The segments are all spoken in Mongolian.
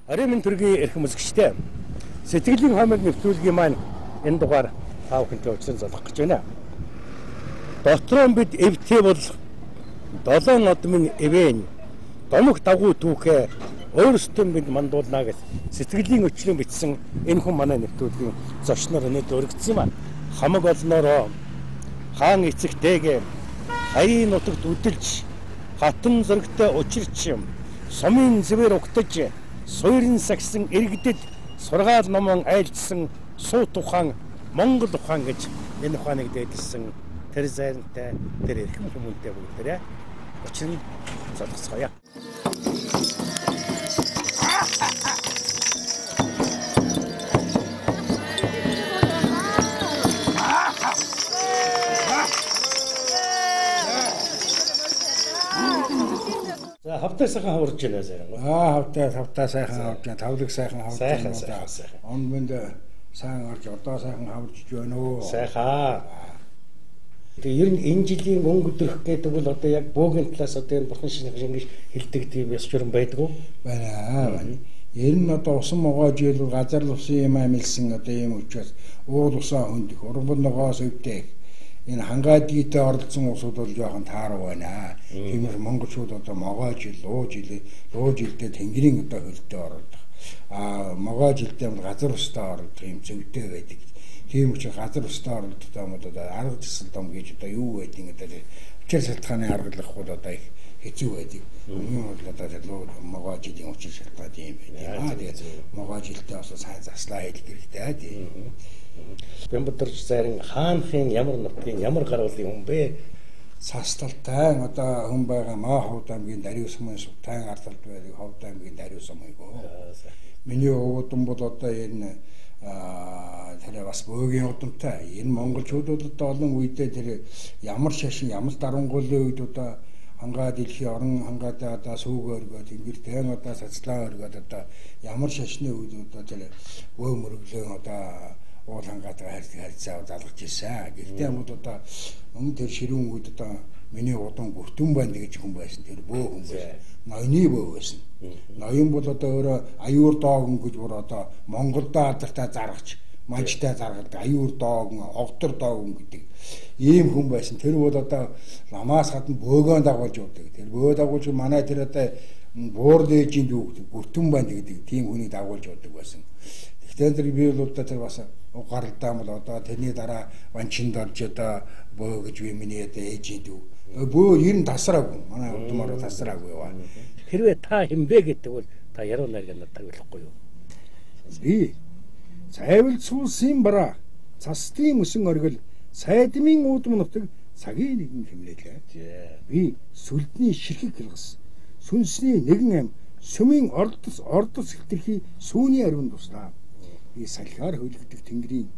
Орой минь төргийн эрхэм үзэгчтэй. Сэтгэлийн хомог нэвтрүүлгийн маань энэ дугаар та бүхэнтэй уулзсан залгах гэж байна. Дотроо бид эвтэй бол 7 одмын эвэн домог давгуу түүхээ өөрсдөө бид мандуулнаа гэж сэтгэлийн өчлөн бичсэн энэ хүн манай нэвтрүүлгийн зочноор өнөөдөр өргөцсөн юм. Хамаг олноороо хаан эцэгтэйгээ хаяын нутагт үдэлж хатан зөрөгтэй учирч сумын зэвэр угтаж суурин сагсан иргэдэд сургаал номон айлчсан суу тухайн Монгол ухаан гэж энэ ухааныг дэдэлсэн тэр зайрантай тэр эрхэм хүмүүнтэй бүгдээрээ учрын залгацгаая. За хавтаа сайхан хаварж байна сайхан. Хавтаа сайхан хавж байна. Тавлаг сайхан хавж байна. Сайхан. Онд сайн орж одоо сайхан хавж байна өө. Сайхан. Тэгээ ер нь энэ жилийн мөнгө өдрөх гэдэг бол одоо яг бөөгийн талаас одоо энэ бурхан шинж хилдэг тийм ёс журам байдаг уу? Байна. Ер нь одоо усан могоо жил газар усын юм амилсан одоо ийм учраас уул усаа хөндөх, урган ногоос өвдөх. Энэ хангаадгийтэй оролцсон улсууд бол жоохон тааруу байна. Тиймээс монголчууд одоо могоо жил, луу жилдээ тэнгэрийн одоо хөлтөд оролдох. Могоо жилдээ газар устаа оролдох юм зөвтэй байдаг. Тийм учраас газар устаа оролдох юм одоо арга зэсэл дом гэж одоо юу байдгийг одоо учир шалтгааны аргалах бол одоо их хэцүү байдаг. Өмнө нь бол одоо могоо жилийн учир шалтгаан юм байна. Тэгээд могоо жилдээ бас сайн заслаа хийх хэрэгтэй тийм. Бямбатарч зарин хаанхын ямар нутгийн ямар гаргалын хүн бэ? Цасталтай одоо хүн байгаа маа ховд аймгийн Дариус мөн сувтайн ардалт байдаг ховд аймгийн Дариус маяг. Миний өвдөн бол одоо энэ тэр бас бөөгийн удамтай. Энэ монголчууд бол одоо олон үедээ тэр ямар шашин ямар дарангуулын үед одоо хангаа дэлхийн орон хангаадаа одоо сүүгөөргөө тэнгэртэй одоо сацлаа өргөөд одоо ямар шашны үед одоо тэр өө мөрөглөө одоо уул хангаатай харьцаа залгаж ирсэн. Гэхдээ хамууд одоо өмнө тэр ширүүн үед одоо миний удан гүртэн банд гэж хүн байсан. Тэр бөө хүн байсан. Ноёны бөө байсан. Ноён бол одоо өөрөө аюур доогон гэж бүр одоо Монголдо алдартай заргач, манчтай заргалдаг аюур доогон, огтор доогон гэдэг ийм хүн байсан. Тэр бол одоо ламаас гадна бөөгөө дагуулж явдаг. Тэр бөө дагуулж манай тэр одоо буур лежинд гүртэн банд гэдэг тийм хүнийг дагуулж явдаг байсан. Тэгэхээр тэр би бол одоо тэр бас гаралдаа бол одоо тэрний дараа ванчинд орж одоо бөө гэж би миний одоо ээжид бөө ер нь тасраагүй манай удмаар тасраагүй яваа. Хэрвээ та хинбэ гэдэг бол та яруу найраг надад ойлгохгүй юу? Би цайвал цуусын бараа цастын өсөн оргил сайдмын уудам нутаг цагийн нэгэн хэмнэлээ. Би сүлдний ширхэг гэлгас сүнсний нэгэн ам сүмийн ордос хилтерхий сүүний ариун туслаа. Би салхиар хөлөгдөх тэнгэрийн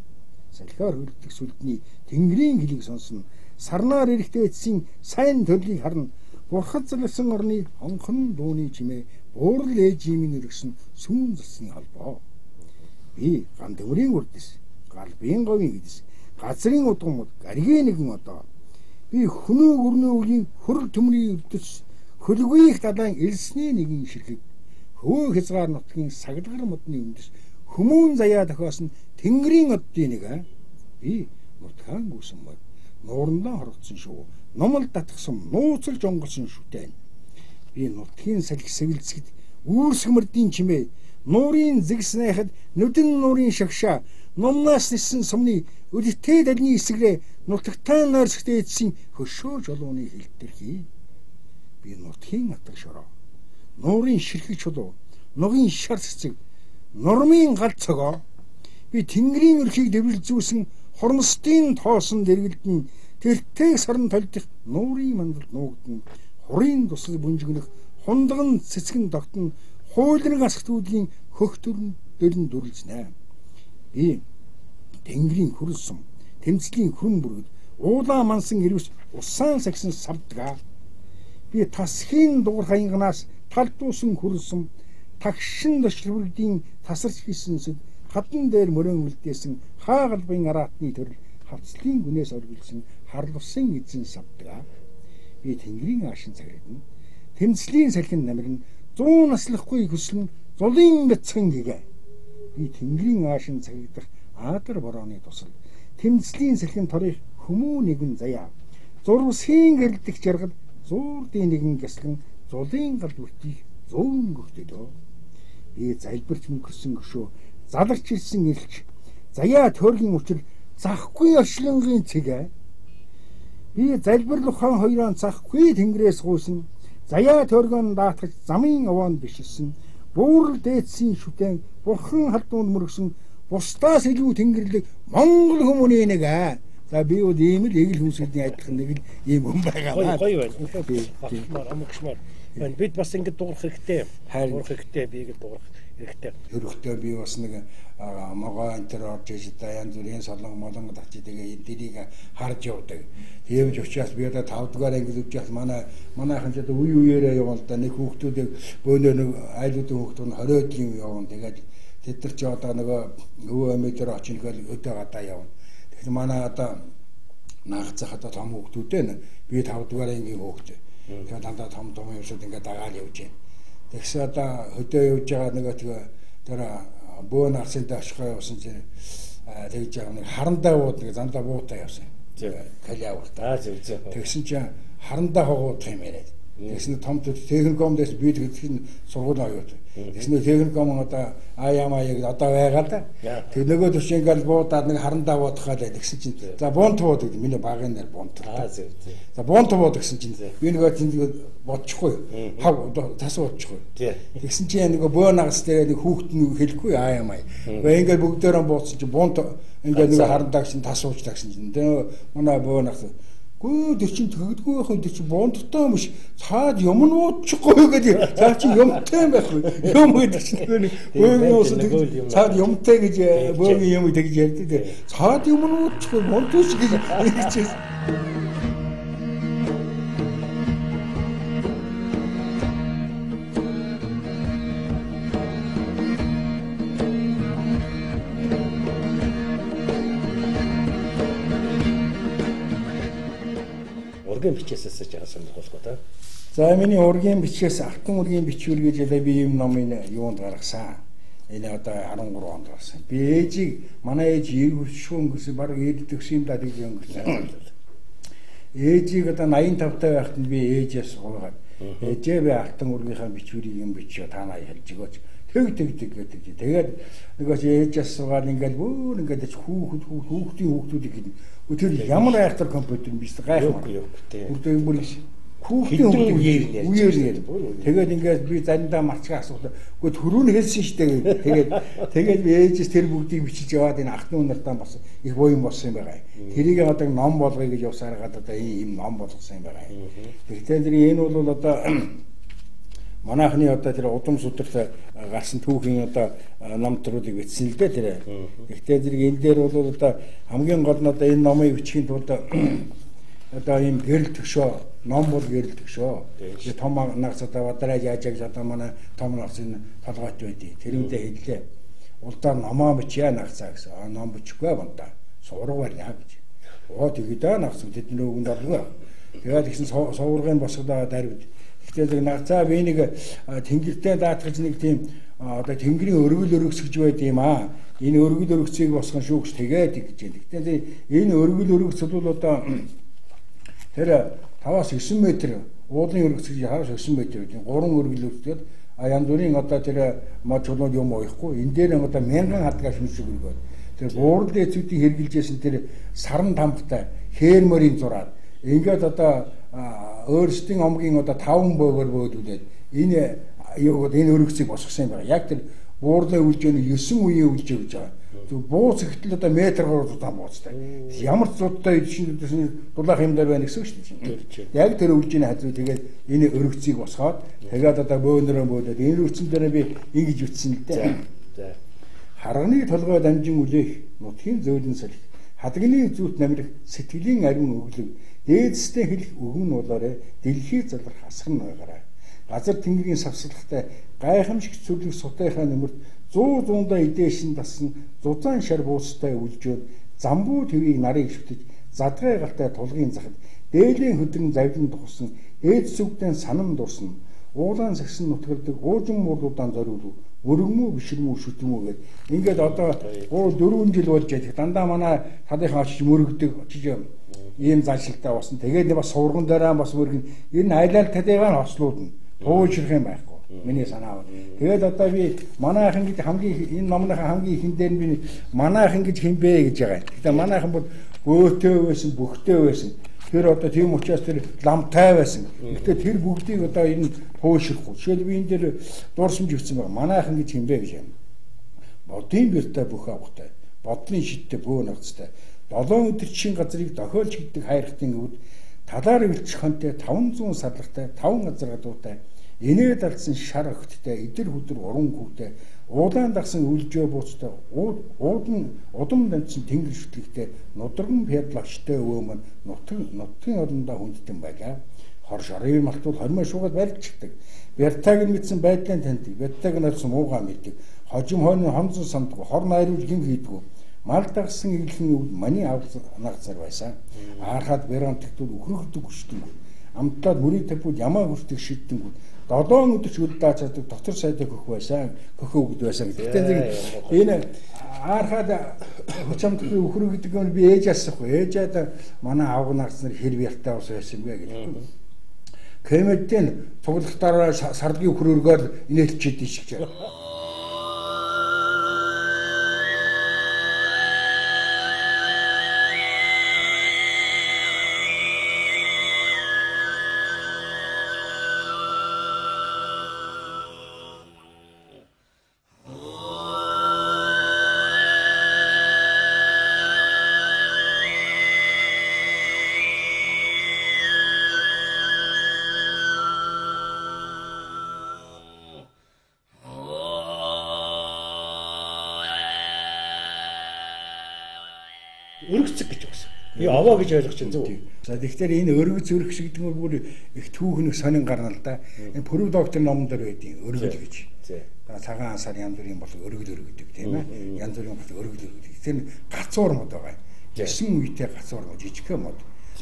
салхиар хөлөгдөх сүлдний тэнгэрийн хөлийг сонсно. Сарнаар эрэхтэй эцсийн сайн төрлийг харна. Бурхад залсан орны хонхон дууны чимээ буурал ээжимийн өргсөн сүүн засны холбоо. Би ган дөмрийн үрдэс галбын говийн гэдэс газрын удгамд гаригийн нэгэн одоо би хөнөө өрнөө үгийн хөрл төмрийн үрдэс хөлгүйх далайн элсний нэгэн ширхэг хөө хязгаар нутгийн саглагар модны үндэс хүмүүн заяа дохиосон тэнгэрийн оддын нэг би нутгаан гүсэн мод нуурандаа хорогдсон шүү. Номол татгсан нууцлж онгосон шүтэн. Би нутгийн салхи сэвэлцгэд үүрсгмэрдийн чимээ нуурын зэгснэхэд нүдэн нуурын шагшаа номнаас нисэн сумны өлттэй далны эсгэрээ нутагтаа нойрсгтэй эдсэн хөшөө жолооны хилтерхий. Би нутгийн атга шороо нуурын ширхэг чулуу нугийн шар цэцэг нормын гал цогоо би тэнгэрийн өрхийг дэврэлзүүлсэн хормостын тоосон дэргэлдэн тэртээ сарн толдох нуурын мандал нуугдэн хурын тусал бүнжигнэх хундган цэцгэн тогтно хуулрын асгт үүдгийн хөх төрн дүрлзнэ. Би тэнгэрийн хөрөлсөм тэмцлийн хүрэн бүргэд уулаа мансан ирвс усаан сагсан савдгаа. Би тасхийн дугар хаянганаас талдуусан хөрөлсөм тагшин дошрвэрдийн тасарч хийсэн сүд хатан дээр мөрөн үлдээсэн хаагалбын араатны төрөл хавцлын гүнээс оргилсан харлусан эзэн савдгаа. Би тэнгэрийн аашин цаграгдан тэмцлийн салхин намирн 100 наслахгүй хүслэн зулын бяцхан гэгээ. Би тэнгэрийн аашин цагигдах аадар борооны тусал тэмцлийн сэлхэн торих хүмүүн нэгэн заяа. Зурвсын гэрэлдэх жаргал зуурдын нэгэн гясган зулын гал бүртих зөөн гөхтөлөө. Би залбирч мөнгөрсөн гүшөө задарч ирсэн элч заяа төргийн учир захгүй оршлонгийн цэгээ. Би залбирлах хаан хоёроо захгүй тэнгэрээс гуйсан заяа төргөн даатгаж замын овоонд бишсэн буурал дээдсийн шүтэн бурхан халдуунд мөргсөн бусдаас илүү тэнгэрлэг Монгол хүмүүний нэг аа. За би бол ийм л эгэл хүнсэлний адилхан нэг л ийм хүн байгаа. Гоё байна. Багшмаар амгшмаар. Бид бас ингэ дуурах хэрэгтэй. Дуурах хэрэгтэй, би ингэ дуурах хэрэгтэй. Хөрөгтэй би бас нэг могоо энтер орж иж та янз бүрийн солонго молонго татчих тэгээ эднийг харж явдаг. Тэвж учраас би одоо 5 дугаар ангид үжих манайхан ч одоо үе үеэрээ явна л да нэг хүүхдүүдийг бөөнөө нэг айлуудын хүүхдүүд нь 20 өдрийн явна. Тэгээд тэд нар ч одоо нөгөө амидэр очих гэл өдөө гадаа явна. Тэгэхээр манай одоо наагцах одоо том хүүхдүүдээ би 5 дугаар ангийн хүүхдээ. Тэгээд дандаа том юмшууд ингээд дагаад явж байна. Тэгсэн одоо хөдөө явж байгаа нөгөө тэр бөө нарсантай ашиггаа явсан чинь тэгж байгаа нэг харандаа бууд нэг зандаа буутаа явсан. Калиавар та. Тэгсэн чинь харандаа хогоодох юм яриад. Тэгсэн том техникомдээс би тэгсэн сургууль аюул. Тэгсэн техником одоо аяамаяг одоо байгаа да. Тэг нөгөө төш ингээл буудаад нэг харандаа буудах гал тэгсэн чинь за бунт бууд гэдэг миний багын нар бунт. За бунт бууд гэсэн чинь би нөгөө тэнд бодчихгүй. Хав тас бодчихгүй. Тэгсэн чинь нөгөө бөө нагас дээр нэг хүүхэд нь хэлэхгүй аяамай. Ингээл бүгдээрээ буудсан чинь бунт ингээл нөгөө харандаа чинь тас уучдаг гэсэн чинь манай бөө нагас гүү тэр чинь тэгдэггүй байх юм тэр чинь бондтой юм биш цаад юм нь уучихгүй гэдэг цаа чи юмтай байх юм гэдэг чинь нэг бөөгийн уус цаад юмтай гэж бөөгийн юм гэж ярьдаг цаад юм нь уучихгүй бондос гэж хэлчихсэн. Ургийн бичээсээс ч яасан болохгүй та. За миний ургийн бичээс алтан ургийн бичвэр гэж би ийм номын юунд гаргасан. Энэ одоо 13 онд гарсан. Би ээжийг манай ээж иргүшүүн гэсэн баг эд төгсөн даа гэж өнгөрсөн. Ээжийг одоо 85 таа байхад би ээжээс гоогаад ээжээ би алтан ургийнхаа бичвэрийг юм бичөө танаа хэлж өгөөч. Тэг гэдэг. Тэгээд нөгөөч ээжээс суугаад ингээд бүр ингээд хүүхдүүдийг гэдэг. Тэр ямар айхтар компьютер биш гайхамшиггүй. Бүрдээ бүр хүүхдийн үеэр. Тэгээд ингээд би заримдаа марчгаа асуулаа. Гэхдээ төрөө нь хэлсэн шүү дээ. Тэгээд би ээжээс тэр бүгдийг бичиж яваад энэ ах トゥ нартаа бас их буян болсон юм байгаа. Тэрийг одоо ном болгоё гэж явсаар гадаа одоо ийм ном болгосон юм байгаа. Тэгэхээр энэ бол одоо манайхны одоо тэр удам сударт гарсан түүхийн одоо номтруудыг бичсэн л дээ тэр. Гэхдээ зэрэг энэ дээр бол одоо хамгийн гол нь одоо энэ номыг бичихийн тулд одоо ийм гэрэл төгшөө ном бол гэрэл төгшөө. Тэгээ том нагц одоо бадраа яаж одоо манай том нагц энэ толгойт байдیں۔ Тэрүүндээ хэллээ. Улдаа номоо бичээ нагцаа гэсэн. Ном бичихгүй бонда. Сургууль яа гэж. Тэгээд нагц тэд нөгөөнд оргоо. Тэгээд ихсэн суврагын босгодоо дарвд. Тэгэхээр нагцаа би нэг тэнгэртэй даатгаж нэг тийм одоо тэнгэрийн өргөл өргөсгөж байд юм аа. Энэ өргөл өргөцгийг босгон шүү гэж тэгээд гэж байна. Тэгэхээр энэ өргөл өргөц бол одоо тэр 5-9 м уулын өргөцгийг хавс 9 м гэдэг. 3 өргөл өргөцгээд янз бүрийн одоо тэр мочглууд юм уухгүй. Энэ дээр одоо 1000 хадгаа шүншиг өргөөд. Тэр буурал дэцүүдийг хэрглэжсэн тэр саран тамтай хээрмөрийн зураад ингээд одоо өөрсдийн омгийн одоо 5 бөөгөр бөөдүүлээд энэ өргөцгийг босгосон юм байна. Яг тэр буурлын үлжээний 9 үеийн үлжээ гэж байгаа. Зөв бууц ихтэл одоо метр гаруй бууцтай. Ямар ч зудтай шинэ дулаах юм дээр байна гэсэн үг шүү дээ. Яг тэр үлжээний хажуу тэгээд энэ өргөцгийг босгоод тэгээд одоо бөөнөрөө бөөдөөд энэ өргөцөн дээр би ингэж үтсэн л дээ. За. Харганы толгой дамжин үлээх нутгийн зөөлөн салхи хадганы зүйт намирх сэтгэлийн ариун өглөг дээдстэй хэлэх өгөн уулаарэ дэлхий залрах асган байгаарай. Газар тэнгэрийн савсалхтай гайхамшиг цүрлэг сутайхаа нэмэрт 100 эдээшин дасан зузаан шар буустай үлжөөд замбуу твийг нарыг шүтэж задгай галтай тулгын захад дээлийн хөдрөн завлан тухсан ээд сүгдэн санам дурсан уулаан сагсан нутгалдаг уужин муурлуудaan зориулв. Өргөмүү биширмүү шүтмүү гэд. Ингээд одоо 4 жил болж байдаг. Дандаа манай талынхаа очиж мөрөгдөг, очиж ийм заншилтай болсон. Тэгээд бас сурган дараа бас мөргөн. Энэ нь айлал талыгаа нь хослууд нь туушрах юм байхгүй. Миний санаа. Тэгээд одоо би манайхан гэж хамгийн энэ номныхаа хамгийн ихэндээ би манайхан гэж хинбэ гэж байгаа. Гэхдээ манайхан бол бөөтөө байсан, бөхтөө байсан. Тэр одоо тийм учраас тэр ламтай байсан. Гэхдээ тэр бүгдийг одоо энэ туушрахгүй. Жишээл би энэ дээр дуурсамж өгсөн байгаа. Манайхан гэж хинбэ гэж юм. Бодын бэртэй бүх авахтай. Бодлын шидтэй бөө нагцтай. 7 өдөрчийн газрыг дохиолч гэдэг хайрхтын үүд талаар өвлчих хонтой 500 сарлагтай 5 газар гадуутай инээд алдсан шар өгттэй эдэр хүдэр уран хүүтэй уулаан дагсан үлжөө буцтай удам дамжсан тэнгэр шүтлэгтэй нудраган пядлаштай өвөө мань нутгийн олондоо хүндтэн байлаа. Хор шарын малтуул хормоо шуугаад барьчихдаг. Бяртаг нь мэдсэн байдлын таньдаг. Бяртаг нь олсон уугаа мэддэг. Хожим хойны хонцон сандгүй хор найруулж гин хийдгүү. Мал дагсан иглэн өвд маний нагцар байсан. Аархад барантагтууд өхрөгдөг хүчтэнгүү. Амтлаад мөрийн тавьбууд ямаа хүртэг шидтэнгүү. 7 өдөр ч үлдээ чаддаг доктор сайдаа хөх байсан. Хөхөө өгд байсан. Гэхдээ энэ аархад хүчамд өхрөгдөг нь би ээж асахгүй. Ээжээд манай авга нагцнаар хэр бяртаа ус байсан бэ гэдэг. Кэмэдэн цуглахтаараа сарлагын хөрөөргөөр инээлчихэд ишгэж. Өргөцөг гэж байна. Би овоо гэж ойлгож байна зү. За тэгэхээр энэ өргөц өргөс гэдэг нь бүр их түүхнэг сонин гарна л да. Энэ Пүрэв доктор номон дээр байдیں۔ Өргөл гэж. Цагаан ансаар янз бүрийн бол өргөл өргөдөг тийм ээ. Янз бүрийн бол өргөл өргөдөг. Тэр нь гацуур мод байгаа. 9 үетэй гацуур мод жижигхэн мод.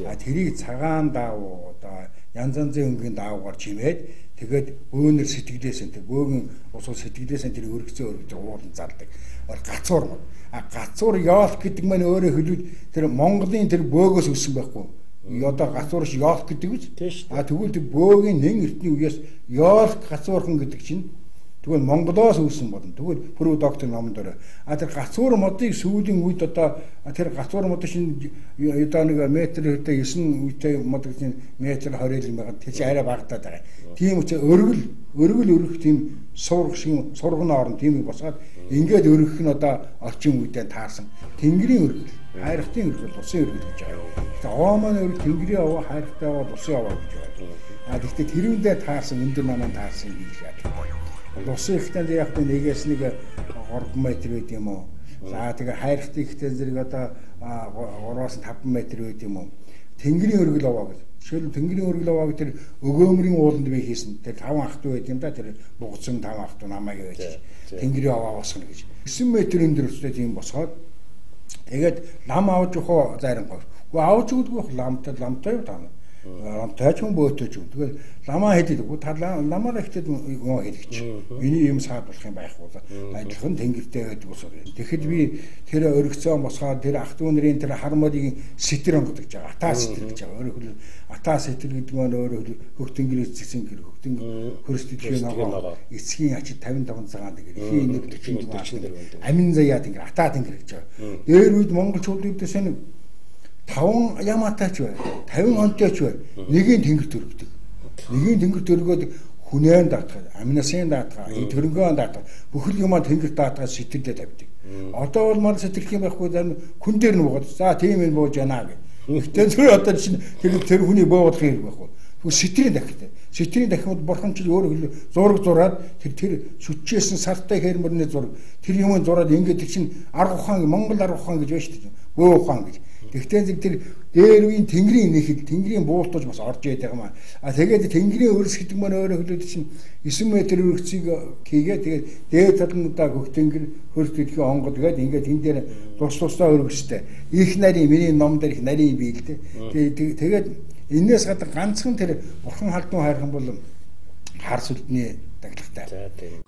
А тэрийг цагаан даав одоо янз янзын өнгийн даавгаар чимээд тэгээд бөөнөр сэтгэлээсэн тэр бөөгөн усуу сэтгэлээсэн тэр өргөцөө өргөдөг уулан зардаг. Гацуур мод. А гацуур яолх гэдэг маань өөрөө хэлбэл тэр Монголын тэр бөөгөөс өссөн байхгүй. Одоо гацуурш яолх гэдэг үз. А тэгвэл тэр бөөгийн нэн эртний үеэс яолх гацуурхан гэдэг чинь тэгвэл Монголоос өссөн болно. Тэгвэл Пүрэв доктор номон дээр. А тэр гацуур модыг сүүлийн үед одоо тэр гацуур мод чинь одоо нэг метр хөтэй 9 үетэй мод чинь метр 20 юм байгаа. Тэр чинь арай багтаад байгаа. Тийм учраас өргөл өргөх тийм сурганы орн тийм босгаад ингээд өргөх нь одоо орчин үедээ таарсан тэнгэрийн өргөл хайрхтын өргөл усын өргөл гэж байгаа. Тэгэхээр овоо маань өргөл тэнгэрийн овоо хайрхтай овоо усын овоо гэж байна. А гэхдээ тэрүүндээ таарсан өндөр манаа таарсан гэж байна. Усын ихтэй яг нэгээс нэг 3 метр байд юм уу. За тэгээ хайрхтын ихтэй зэрэг одоо 3-5 метр байд юм уу. Тэнгэрийн өргөл овоо гэж. Жишээл тэнгэрийн өргөл овоо тэр өгөөмрийн ууланд би хийсэн. Тэр 5 ах トゥ байд юм да. Тэр бугцсан 5 ах トゥ намайг байж. Тэнгэрийн овоо босгоно гэж. 9 метр өндөртэй тийм босгоод тэгээд лам авч ухаа зарангуй. Уу авч өгдөггүй ламтай юу таа. Ламтай ч юм бөөтөж юм. Тэгээд ламаа хийдэг. Ламаа ихтэй юм хийдэгч. Миний юм саад болох юм байхгүй. Адилхан тэнгэртэй байдаг ус. Тэгэхэд би тэр өргөцсөн босгоод тэр ах トゥ нарын тэр хармалыг сэтэр онгодог гэж байгаа. Атаа сэтэр гэж байгаа. Өөрөөр хэлбэл атаа сэтэр гэдэг нь өөрөөр хэлбэл хөх тэнгэрээс згсэн гэр хөх тэнгэр хөрсдөхийн ногоо эцгийн ачид 55 цагаан тэнгэр ихийн нэг 40 мааш амин заяа тэнгэр атаа тэнгэр гэж байгаа. Дээр үед монголчууд үүдээс нэг 5 яматаач бай. 50 онтойч бай. Нэгийн тэнгэр төрөгдөг. Нэгийн тэнгэр төргөөд хүнэн даатгах, аминасын даатгах, төрөнгөө даатгах, бүхэл юмаа тэнгэр даатгах сэтгэлдээ тавьдаг. Одоо бол мал сэтгэх юм байхгүй хүн дээр нь буугаад за тийм юм бууж яана гэх. Гэхдээ зөв одоо чинь тэр хүний буугаад хэрэг байхгүй. Тэгвэл сэтрийн дахитай. Сэтрийн дахиуд бурхан ч өөрөө зураг зураад тэр шүтчээсэн сартай хэрмэрний зураг тэр юмын зураад ингээд тэр чинь арга ухаан Монгол арга ухаан гэж байна шүү дээ. Бөө ухаан гэж. Тэгтээ тэр дээр үеийн тэнгэрийн нэхэд тэнгэрийн буултууж бас орж яйд байгаа маа. А тэгээд тэнгэрийн өрс гэдэг маань өөрөө хэлээд чинь 9 метр өргөцийг хийгээ тэгээд дээд талнуудаа хөх тэнгэр хөрс төдхийн онгод гээд ингээд энэ дээр тусдаа өргөстэй. Их нарийн миний ном дээр их нарийн бий л дээ. Тэгээд энээс гадна ганцхан тэр бурхан халдун хайрхан бол хар сүлдний тахилгатай. За тийм.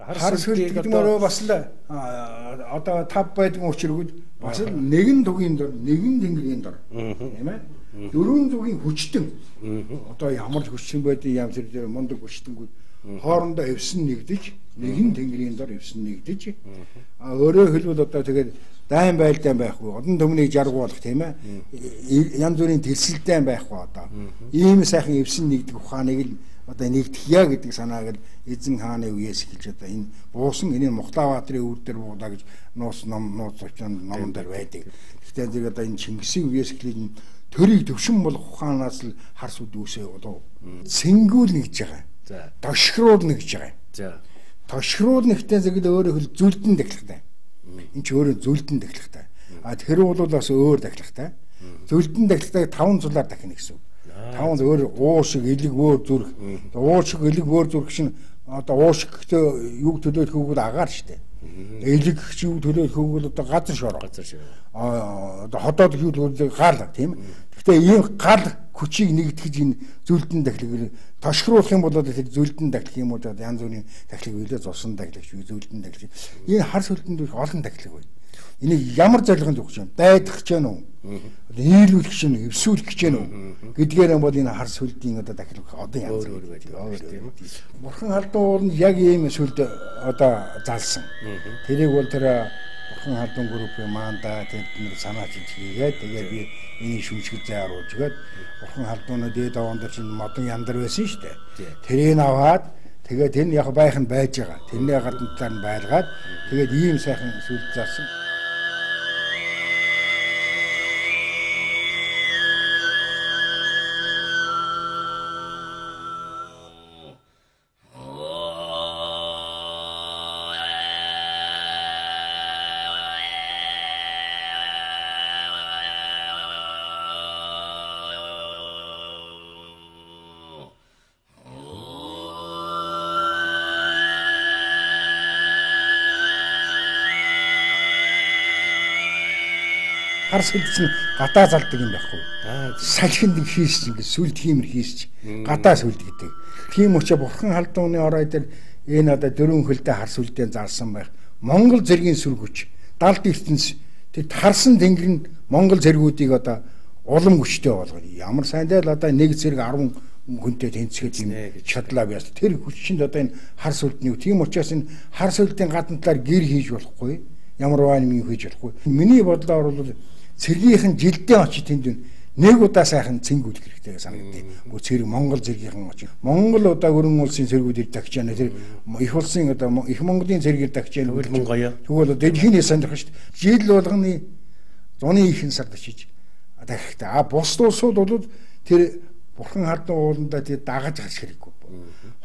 Хар сүлд гэдэг нь бас л одоо 5 байдаг учраас бас л нэгэн дугийн дор, нэгэн тэнгэрийн дор тийм ээ. Дөрвөн зүгийн хүчтэн одоо ямар л хүчтэн байдгийг ям зэрэг мундаг хүчтэнгүүд хоорондоо эвсэн нэгдэж, нэгэн тэнгэрийн дор эвсэн нэгдэж өөрөө хэлбэл одоо тэгээд дайн байлдаан байхгүй, одон төмнийг жаргуулах тийм ээ. Янз бүрийн тэлсэлтэй байхгүй одоо. Ийм сайхан эвсэн нэгдэх ухааныг л одоо нэгтгэхье гэдэг санааг л эзэн хааны үеэс эхэлж одоо энэ буусан энэ Мухтабаатарын үр дээр буудаа гэж нууц зочион номон дээр байдаг. Гэхдээ зэрэг одоо энэ Чингисийн үеэс эхлээд төрийг төвшин болох ухаанаас л хар сүд үүсээ болов. Сэнгүүлнэ гэж байгаа. За. Тошгруулна гэж байгаа. За. Тошгруулнахтай зэрэг өөрөө хэл зүлдэн дахилгатай. Энэ ч өөрөө зүлдэн дахилгатай. А тэр бол бас өөр дахилгатай. Зүлдэн дахилгатай 5 зулаар дахина гэсэн. 5 өөр уу шиг элэг өөр зүрх. Уу шиг элэг өөр зүрх шин одоо уу шигтэй юг төлөөлөх хөвгөл агаар штэ. Элэг чи юг төлөөлөх хөвгөл одоо газар шороо. Одоо хотоод юу төлөөлөх гал тийм. Гэхдээ ийм гал хүчийг нэгтгэж энэ зүлдэн дахилыг тошгруулах юм бол тэр зүлдэн дахилх юм уу янз бүрийн дахилыг үлээ зусан дахилагч зүлдэн дахилч. Энэ хар сүлдэнд их олон дахилыг байна. Энийг ямар зорилгонд өгч юм? Дайдах гэж байна уу? Нийлүүлэх гэж байна уу? Эвсүүлэх гэж байна уу? Гэдгээр бол энэ хар сүлдийн одоо дахилах одоо янз бүр байдаг тийм үү? Бурхан халдуун уул нь яг ийм сүлд одоо залсан. Тэрийг бол тэр бурхан халдуун группийн маанда тэд санаа хийгээд тэгээд би энэ шүүмжлэг зааруулж гээд бурхан халдуунаа дээд аваан дээр чинь модон яндар байсан шүү дээ. Тэрийг аваад тэгээд энэ яг байх нь байж байгаа. Тэрний гадна талаар нь байлгаад тэгээд ийм сайхан сүлд залсан. Хар сүлд чинь гадаа залдаг юм байхгүй. Салхинд хийсч ингээд сүлд хиймэр хийсч гадаа сүлд гэдэг. Тийм учраас бурхан халдууны орой дээр энэ одоо дөрвөн хөлтэй хар сүлдээ зарсан байх. Монгол зэргийн сүр хүч, далд ертөнц тэр харсан тэнгэр нь Монгол зэргүүдийг одоо улам хүчтэй болгоно. Ямар сайндаа л одоо нэг зэрэг 10 хүнтэй тэнцгээд юм чадлаа биас. Тэр хүчинд одоо энэ хар сүлдний тийм учраас энэ хар сүлдийн гадна талаар гэр хийж болохгүй. Ямар вайн юм хийж болохгүй. Миний бодлоор бол цэргийнхэн жилдээ очиж тэнд нэг удаа сайхан цэнгүүлэх хэрэгтэй санагдав. Гүр цэрэг Монгол цэргийнхэн очиж Монгол одоо өрн улсын цэргүүд ирдэг гэж байна. Тэр их улсын одоо их Монголын цэрэг ирдэг гэж байна. Тэгвэл дэлхийн сонирх шүү дээ. Жил болгоны зуны ихэнх сард очиж дахихтай. А бус улсууд бол тэр бурхан халдуун ууландаа тэр дагаж гарч хэрэггүй.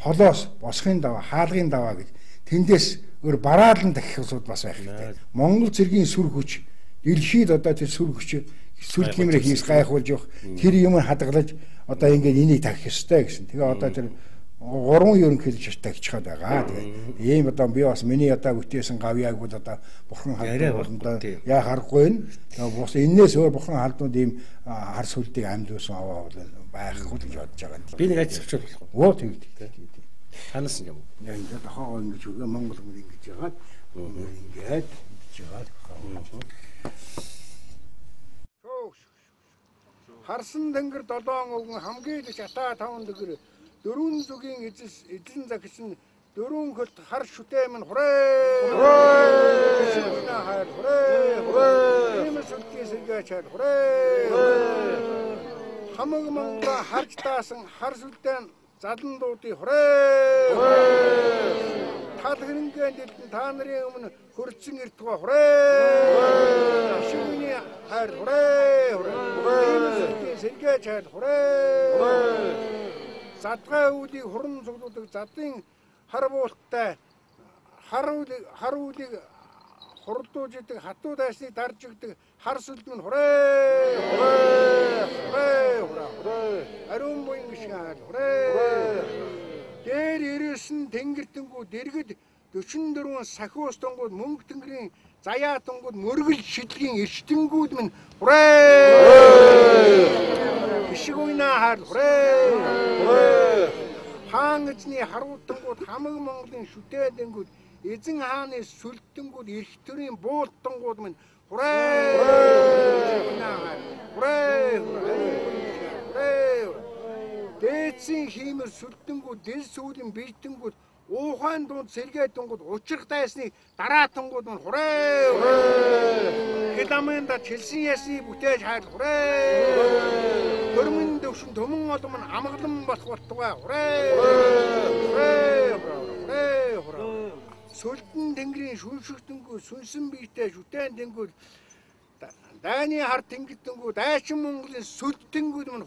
Холоос босхын даваа, хаалгын даваа гэж тэндээс өөр бараалан дахих улсууд бас байх хэрэгтэй. Монгол цэргийн сүр хүч дэлхийд одоо тэр сүр хүч сүр тиймэр хийс гайхуулж явах тэр юм хадгалж одоо ингээд энийг тавих ёстой гэсэн. Тэгээ одоо тэр 3 ерөнхийлөгч тавьчихад байгаа. Тэгээ ийм одоо би бас миний одоо бүтээсэн гавьяаг бол одоо бурхан халдууландаа яа харахгүй нь. Тэгээ бус энээс өөр бурхан халдууд ийм хар сүлдийг амьд байсан аваа бол байхгүй гэж бодож байгаа. Би нэг ажил авчвал болох уу? Оо тийм. Танаас юм. Яа ингээд хаа ингэж үгүй Монгол хүн ингэж яагаад ингээд жаад Харсан тэнгэр 7 өвгөн хамгийн их ата 5 дэгэр дөрвөн зүгийн эзэн загс нь дөрвөн хөлт хар шүтээ минь хүрээ хүрээ ийм сүлтийн сэргээ чад хүрээ хамаг монго харж таасан хар сүлтэн задан дуудыг хүрээ тал хэрэнгээд та нарын өмнө хөрцөн иртгөө хүрээ шивний хайр хүрээ хүрээ сэргээ чад хүрээ задгай үүдийг хуран цуглуулдаг задын хар буулттай хар үүдийг хурдууж идэг хатуу дайсныг дарж өгдөг хар сүлдмэн хүрээ ариун буян гიშгэн хүрээ дээр ирээсэн тэнгэртэнгүү дэргэд 44 сахиус тунгууд мөнгө тэнгэрийн заяа тунгууд мөргөл шидлгийн эрчтэнгүүд минь хүрээ ишиг уйнаа хаар хүрээ хаан эзний харуутангууд хамаг Монголын шүтээдэнгүүд эзэн хааны сүлдэнгүүд эрх төрийн буултангууд минь дээдсийн хиймэр сүлдэнгүүд дэл сүүлийн бийтэнгүүд уухайн дунд сэргээ дунгууд учрах дайсныг дараатангууд минь хүрээ хиламында чилсэн ясны бүтээж хайл хүрээ хөрмөн төвшин төмөн олон минь амгалан болох болтугай хүрээ сүлдэн тэнгэрийн шүншигтэнгүү сүнсэн биетэй шүтэн тэнгүүд дайны хар тэнгэртэнгүү дайчин Монголын сүлдэнгүүд минь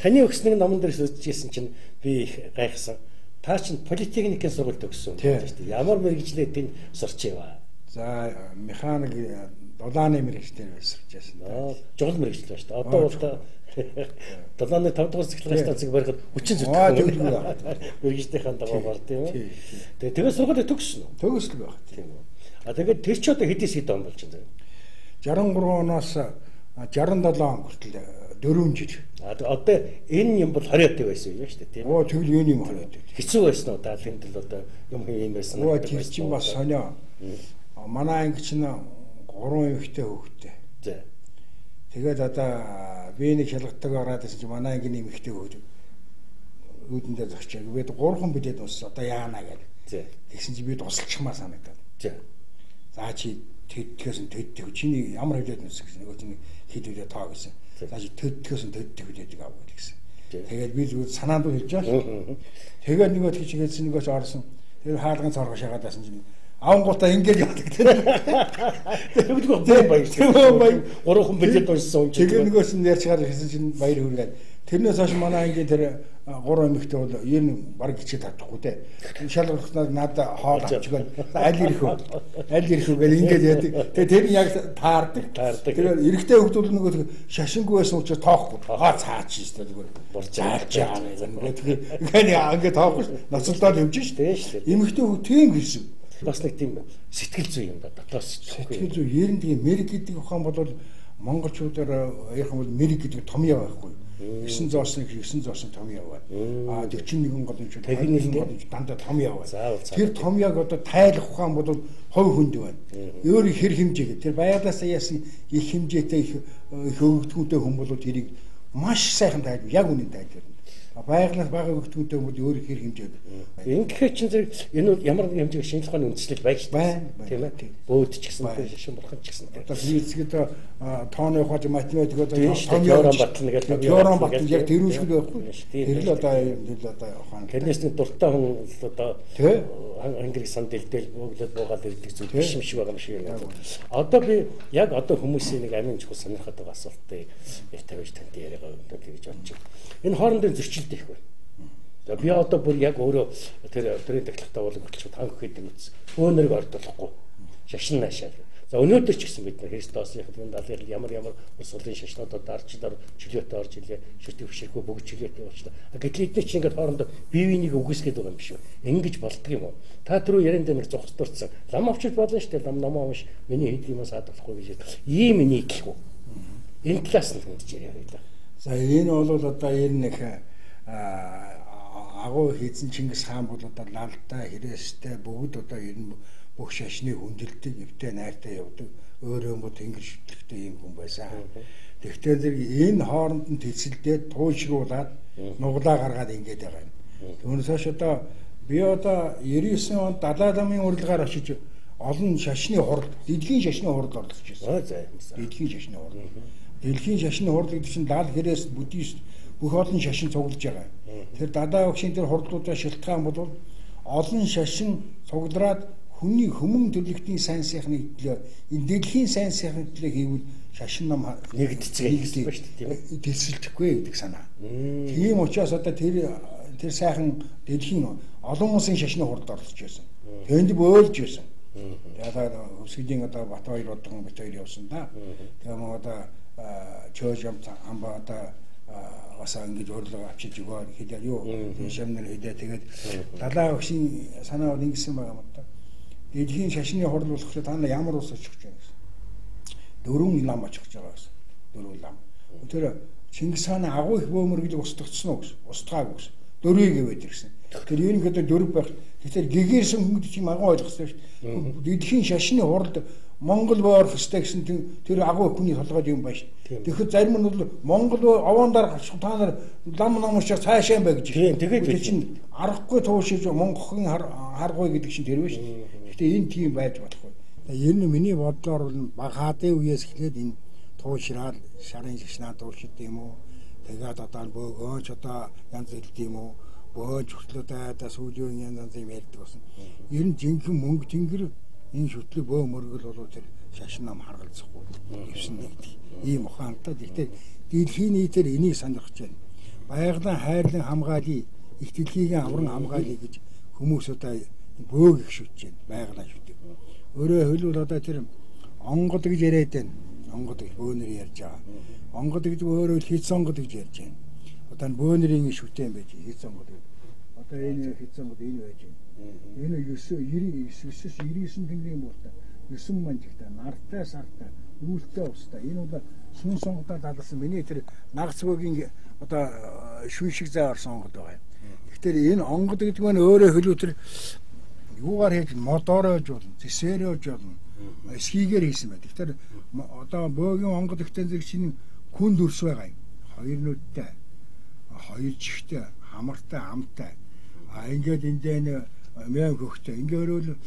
Таны өгснэг номон дээр үзчихсэн чинь би их гайхсан. Та чинь политехникийн сургууль төгссөн гэж тийм. Ямар мэргэжлээ тэнд сурч яваа. За механик дулааны мэргэжлэр сурч байсан. Жол мэргэжлэр шүү дээ. Одоо бол та дулааны 5 дугаар цэцлэг станцыг барихад хүчин зүтгэх мэргэжлийнхаа дагуу бар тийм үү. Тэгээд сургуулийг төгссөн үү? Төгсөл байх. Тийм үү. Тэгээд тэр ч одоо хэдээс хэд он болж байна. 63 оноос 67 он хүртэл 4 жил. Одоо энэ юм бол хориотой байсан юм шүү дээ тийм. Тэгвэл энэ юм хориотой. Хэцүү байсан уу та тэнд л одоо юм юм байсан. Тэр чинь бас сонио. Манай анги чинь 3 ихтэй хөвгтэй. За. Тэгээд одоо би нэг шалгалтыг ороод ирсэн чинь манай ангийн эмэгтэй хөвгд үүдэндээ зогсчихаг. Би 3хан билет ус одоо яана гэдэг. За. Тэгсэн чинь би тусалчихмаа санагдаад. За. За чи тэдгээс нь төддөг. Чиний ямар билет ус гэсэн нөгөө чинь хэд билет тоо гэсэн. За чи төддгөөс нь төддөг билетийг авах гэсэн. Тэгээд би зүгээр санаанд хэлж байгаа. Тэгээд нөгөө тийчгээсэн нөгөөч орсон. Тэр хаалган цоргоо шагаад байсан чинь авангуудаа ингэж яадаг тийм. Тэгээд баяр. 3хан билет уншсан. Тэгээд нөгөөс нь ярьчгаар хэлсэн чинь баяр хүргээд. Тэрнээс хойш манай ангийн тэр 3 эмэгтэй бол энэ баг гिचээ татахгүй те. Шалгуулснаар надад хоол авчгаа. Аль ирэх үү гэж ингэж яадаг. Тэгээд тэр нь яг таардаг. Тэр эрэгтэй хөвгд бол нөгөө шашингүй байсан учраас тоохгүй. Цаач шүү дээ зүгээр. Бурцаалж байгаа юм. Тэгээд ингэ тоохгүй. Ноцолдоод хөвж шүү дээ. Эмэгтэй хөвгд тийм хэлсэн. Бас нэг тийм сэтгэл зүй юм да. Дотоос сэтгэл зүй ерөнхий мэрэг гэдэг ухаан бол монголчуудаар ярих юм бол мэрэг гэдэг том яа байхгүй. 9 зоосныг 9 зоосон том яваа. 41 голомч техникийн дандаа том яваа. Тэр том яг одоо тайлах ухаан бол хувь хүнд байна. Өөр их хэр хэмжээгээ тэр баярлаасаа яасан их хэмжээтэй их өвгдгүүтэй хүн бол тэрийг маш сайхан тайлбар яг үнэн тайлбар. Баяглаас бага өвгдгүүтэй хүн өөр их хэр хэмжээтэй. Ингээд чинь энэ ямар нэг хэмжээг шинжлэх ухааны үндэслэл байж тийм ээ. Бөөд ч гэсэн шин бурхан ч гэсэн. Одоо физикэд тооны ухаан математик одоо теорем батлна гэдэг теорем батлна яг тэрүүсгэл байхгүй. Тэр л одоо ухаан. Тэрнээс нэг дуртай хүн одоо англи сан дэлдэл бөглөд буугаад ирдэг зүйл биш юм шиг байгаа юм шиг байна. Одоо би яг одоо хүмүүсийн нэг амин чухал сонирхоод байгаа асуултыг яг тавьж танд яриагаа өгдөө гэж бодчих. Энэ хоорондын зөрчилд их байна. За би одоо бүр яг өөрөө тэр өдрийн тахлагтай болон хөтлөж танх гэдэг үз. Өөнөрг ордуулахгүй. Шашин наашаал. За өнөөдөр ч гэсэн бид нар Христосийн хэдэн далын ямар улс орны шашнуудад дарчлаар чөлөөтэй орж илээ. Шүтээ хөшөрхөө бүгд чөлөөтэй болчихлоо. Гэтэл эдгээр чинь ингээд хоорондоо бие биенийг үгүйсгээд байгаа юм биш үү? Ингэж болдго юм уу? Та түрүү ярианд нэг зогсдорцсон. Лам авчиж болно шүү дээ. Лам намаа унш. Миний хэд юмас хадахгүй гэж. Ийм энийг гэх үү? Энэ талаас нь хэмжиж яриа байлаа. За энэ бол одоо энэ нэг агуу хийсэн Чингис хаан бол одоо лалтай, хэрэгстэй бүгд одоо энэ бүх шашны хүндэлдэг, эвтэй найртай явдаг, өөрөө мод тэнгэр шүтлэгтэй юм хүн байсан. Тэгвэл зэрэг энэ хооронд нь тэцэлдээд туйлшруулад нуглаа гаргаад ингэж байгаа юм. Түүнээс хойш одоо би одоо 99 онд Далай ламын урилгаар очиж олон шашны хурд, дэлхийн шашны хурд оролцож байсан. Дэлхийн шашны хурд. Дэлхийн шашны хурд гэдэг чинь лал хэрэгс буддист бүх олон шашин цуглаж байгаа. Тэр Далай багшийн тэр хурдлуудаа шилтгаан бол олон шашин цуглараад хүний хүмүүн төрлөختийн сайн сайхны төлөө энэ дэлхийн сайн сайхны төлөө хийвэл шашин ном нэгдцгээ гэсэн ба шүү дээ тийм ээ. Дэлсэлдэхгүй гэдэг санаа. Тийм учраас одоо тэр сайхан дэлхийн олон улсын шашны хурд оролцож байсан. Тэнд бөөлж байсан. Тэгээд өсгөлийн одоо Бат хоёр одон бит хоёр явсан да. Тэгээд одоо чөөж амба одоо асаа ингэж өрлөг авчиж өгөө хэлээ юу. Шамнэр хэлээ тэгээд далаа өгшин санаа бол ингэсэн байгаа юм да. Дэлхийн шашны хурд болоход та нар ямар ус очих гэж байна гэсэн. 4 лам очих гэж байгаа гэсэн. 4 лам. Тэр Чингис хааны агуу их бөөмөргөл устгацсан уу гэсэн. Устгаагүй гэсэн. 4-ийг ивэд ирсэн. Тэр ерөнхийдөө 4 байх. Тэгэхээр гэгээрсэн хүмүүс чинь агуу ойлгох хэрэгтэй шүү дээ. Дэлхийн шашны хурд Монгол боорох хэрэгтэй гэсэн тэр агуу хүний толгойд юм байна шүү. Тэгэхээр зарим нь бол Монгол овоондар гарчих та нар лам номорч цаашаа бай гэж. Тэгээд чинь аргагүй туушиж Монголын харгуй гэдэг чинь тэр биш шүү. Гэтэ энэ тийм байж болохгүй. Ер нь миний бодлоор бол баг хаадын үеэс эхлээд энэ туушраад шарын шашнаа туушид юм уу? Тэгээд одоо бөөгөөч одоо янз хэлт юм уу? Бөөж хөтлөөдөө сүүлийн янз юм ярьдаг болсон. Ер нь жинхэнэ мөнгө тэнгэр энэ шүтлэг бөө мөргөл болоо тэр шашин нам харгалзахгүй гэсэн нэгдэг. Ийм ухаантай. Гэхдээ дэлхийн нийтээр энийг сонирхож байна. Байгалийн хайрлан хамгаалъя, их дэлхийг авран хамгаалъя гэж хүмүүс одоо бөөг их шүтж байна. Байгалаа шүтдэг. Өөрөө хэлбэл одоо тэр онгод гэж яриад байна. Онгод гэж бөөнөр ярьж байгаа. Онгод гэж өөрөө хийц онгод гэж ярьж байна. Одоо бөөнөрийн шүтэн байж хийц онгод. Одоо энэ хийц онгод энэ байж байна. Энэ 99 тэнгэрийн бууртаа 9 манжигтай нартай сартай үүлтэй устай энэ бол сүн сонгодоо даалгасан миний тэр нагцгөөгийн одоо шүн шиг зай орсон онгод байгаа. Тэгэхээр энэ онгод гэдэг нь өөрөө хөлөө тэр юугаар хийж моторож болно, цэсэрэж болно, эсхийгээр хийсэн байна. Тэгэхээр одоо бөөгийн онгод ихтэй зэрэг чинь күн дүрс байгаа юм. Хоёр нүдтэй, хоёр чихтэй, хамартай, амтай. Ингээд эндээ мэн хөхтэй. Ингээд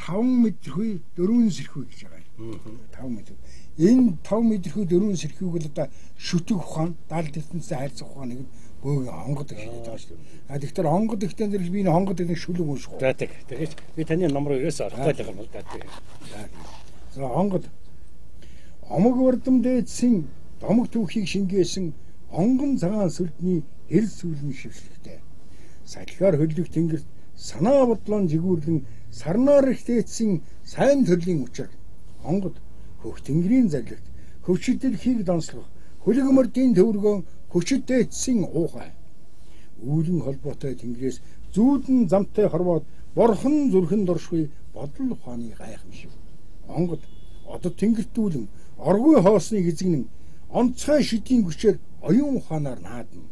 5 метргүй 4 сэрхүү гэж байгаа юм. 5 метр. Энэ 5 метргүй 4 сэрхүүг л одоо шүтэг ухаан, далд ертөнцийн хайрцаг ухаан нэг бөөгийн онгод гэж байгаа шүү дээ. А тэгэхээр онгод ихтэй зэрэг би энэ онгод гэдэг шүлэг унших. Тэгээд би таны номроо ерөөсөө орохгүй л юм бол даа. За онгод омог урдам дээдсэн домог түүхийг шингээсэн онгон цагаан сүлдний эр сүлэн шившигтэй. Салхиар хөллөх тэнгэрт санаа бодлон жигүүрлэн сарнаар ихтэйцсэн сайн төрлийн учир онгод хөх тэнгэрийн зарлагт хөвчөдөл хийг донслох хөлөг мөрдийн төвөргөн хөчөдөөцсөн уухай үүлэн холбоотой тэнгэрээс зүүдэн замтай хорвоод борхон зүрхэн доршгүй бодол ухааны гайхамшиг онгод одод тэнгэртүүлэн оргүй хоосныг эзэгнэн онцгой шидийн хүчээр оюун ухаанаар наадна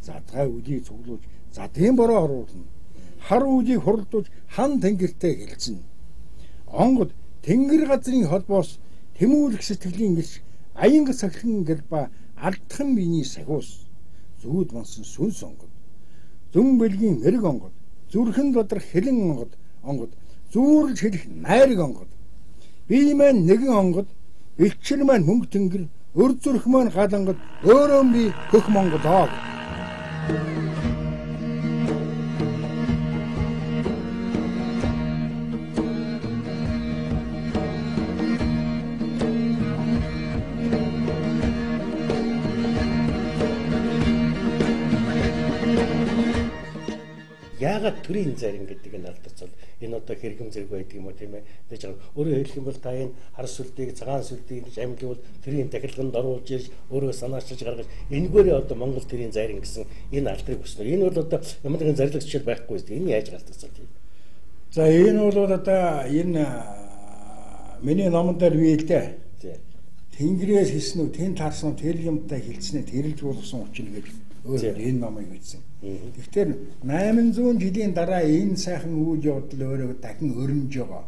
задгай үлийг цуглуулж задгийн бороо оруулна хар үлийг хуралдуулж хан тэнгэртэй хэлцэн онгод тэнгэр газрын холбоос тэмүүлэх сэтгэлийн гэрч аянга сахилхан гэлба алдхан биений сахиус зүүд монсон сүнс онгод зүм бэлгийн мэрэг онгод зүрхэн додрох хэлэн онгод зүүрлж хэлэх найраг онгод бие маань нэгэн онгод элчэр маань мөнгө тэнгэр өр зүрх маань гал онгод өөрөө би хөх монгол аа Яагаад төрийн зарим гэдэг нь алдчихвал энэ одоо хэрэгэм зэрэг байдаг юм уу тийм ээ гэж байгаа. Өөрөөр хэлэх юм бол та энэ хар сүлдийг цагаан сүлдийг гэж амьдлуул төрийн дахилганд оруулж ирж өөрөө санаачилж гаргаж энэгээрээ одоо Монгол төрийн зарим гэсэн энэ алдрыг өснө. Энэ бол одоо ямар нэгэн зарлагчид байхгүй шүү дээ. Энэ яаж галтгацсан тийм. За энэ бол одоо энэ миний номон дээр бий л дээ. Тэнгэрээс хийсэн үү, тэн таарсан тэр юмтай хилцснээ тэрэлж болгосон учир гэж энэ номыг бичсэн. Тэгэхээр 800 жилийн дараа энэ сайхан үйл явдал өөрөө дахин өрнөж байгаа.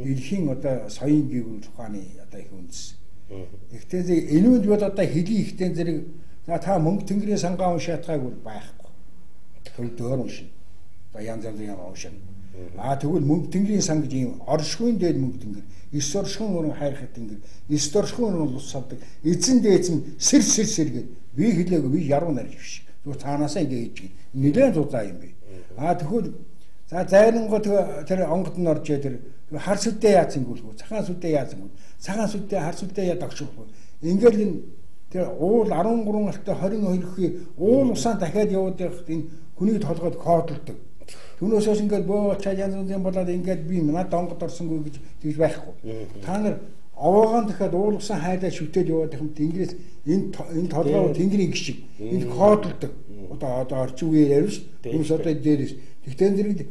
Дэлхийн одоо соён гэвэл ухааны одоо их үндэс. Гэхдээ энүүд бол одоо хэлийн ихтэй зэрэг та мөнгө тэнгэрийн сангаа уншаатгаагүй байхгүй. Тэгвэл дөр уншина. За янз янзын уншина. Тэгвэл мөнгө тэнгэрийн сан гэж юм оршихуйн дээд мөнгө тэнгэр, 9 оршихуйн өрн хайрхад тэнгэр, 9 оршихуйн өрн ус савдаг, эзэн дээдсэн сэр гээд би хэлээгүй би яруу нарж биш. Зүгээр цаанаасаа ингэ хийж нэлээд зузаа юм бэ. Тэгвэл За зайрангууд тэр онгод нь орж тэр хар сүдээ яасан гүйлгүй. Цагаан сүдээ яасан гүйл. Цагаан сүдээ хар сүдээ яа дагшуулгүй. Ингээл энэ тэр уул 13 алтай 22-ийн уул усаа дахиад яваад явах энэ хүнийг толгойд кодолдог. Түүнөөс ингээд бөө чаа янз бүрийн болоод ингээд би надад онгод орсонгүй гэж тэгж байхгүй. Та нар овоогоо дахиад уул усаа хайлаа шүтээд яваад их юм тэнгэрээс энэ толгой тэнгэрийн гişиг энэ кодолдог. Одоо орчин үеэр ярив ш. Хүмүүс одоо дээрээс. Тэгтээ зэрэг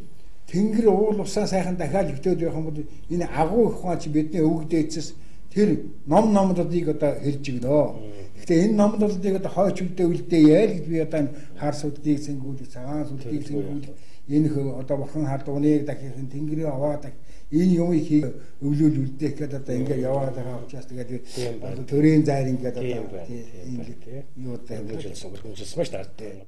тэнгэр уул усаа сайхан дахиад хөвтөөд явах юм бол энэ агуу их ухаан чи бидний өвгдөөцс тэр номдодыг одоо хэлж өгнө. Гэхдээ энэ номдодыг одоо хойч үлдээ яа л гэж би одоо хар сүддийг сэнгүүлэх, цагаан сүддийг сэнгүүлэх энэ одоо бурхан хардууныг дахин тэнгэрийн аваад энэ юмыг өвлүүл үлдээх гэдэг одоо ингээд яваад байгаа учраас тэгээд төрийн зайр ингээд одоо ингээд юу одоо хэмжүүлсэн маш таартай.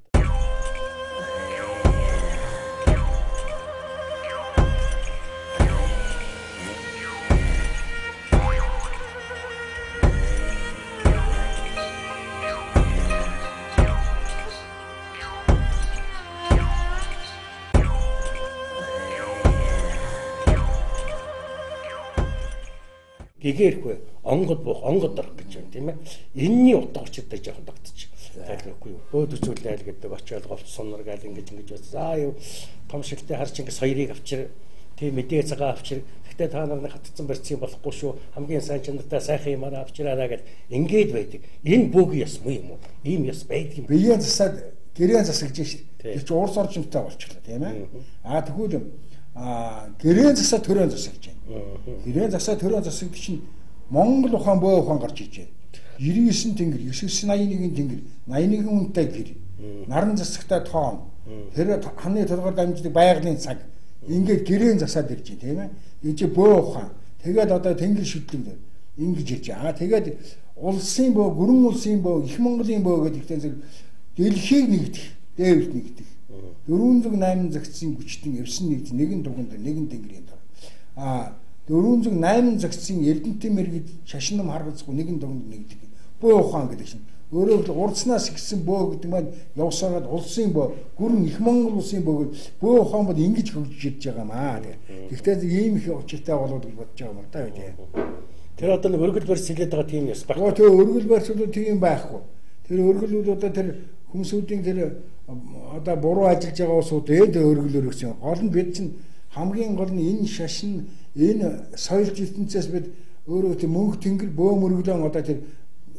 Гэгэрхгүй онгод буух онгод орох гэж байна тийм ээ. Энэний утга учиртай жоохон тогтчих. Тайлбаргүй юу. Бөөд үзүүлээл гэдэг очиод говц сунар гал ингэж бод. За юу том шигтэй харч ингэ соёрыг авчир. Тийм мэдээ цагаан авчир. Гэхдээ та нар хатцсан барьцсан болохгүй шүү. Хамгийн сайн чанартай сайхан юмараа авчираараа гэж ингэж байдаг. Энэ бөөгийн яс муу юм уу? Ийм яс байдаг юм. Биеийн засаад гэрээ засагж шүү дээ. Тэр чинь уурс орчимтай болчихлоо тийм ээ. Тэгвэл гэрээ засаа төрөө засагж байна. Гэрээ засаа төрөө засагд чинь Монгол ухаан бөө ухаан гарч иж байна. 99 тэнгэр, 981 тэнгэр, 81 үнэтэй гэр. Наран засагтай тоон. Тэр ханы толгойд дамждаг байгалийн цаг. Ингээд гэрээ засаад ирж байна тийм ээ. Энэ чи бөө ухаан. Тэгээд одоо тэнгэр шүтлэг ингэж ирж байгаа. Тэгээд улсын бөө, гүрэн улсын бөө, их Монголын бөө гэдэг ихтэй дэлхийг нэгдэх, дээвс нэгдэх. 408 загцын хүчтэн эвсэн нэгд нэгэн дуганд нэгэн тэнгэрийн дор. 408 загцын Эрдэнэтийн мэргэд шашинам харгалзахгүй нэгэн дуганд нэгдэг. Бөө ухаан гэдэг чинь өөрөө урдснаас ихсэн бөө гэдэг маань явсараад улсын бөө, гүрэн их Монгол улсын бөө ухаан бол ингэж хөгжиж ирж байгаа маа. Гэхдээ ийм их учиртай болоод гэж бодож байгаа юм да үү. Тэр одоо нэг өргөл барьц хэлээд байгаа тийм яс байхгүй. Тэр өргөл барьцууд тийм байхгүй. Тэр өргөлүүд одоо тэр хүмүүсүүдийн тэр одоо буруу ажиллаж байгаа усууд тэр өргөлөөр өгсөн. Гол нь бид чинь хамгийн гол нь энэ шашин энэ соёл ертөнцөөс бид өөрөө тэр мөнх тэнгэр бөө мөргөлөн одоо тэр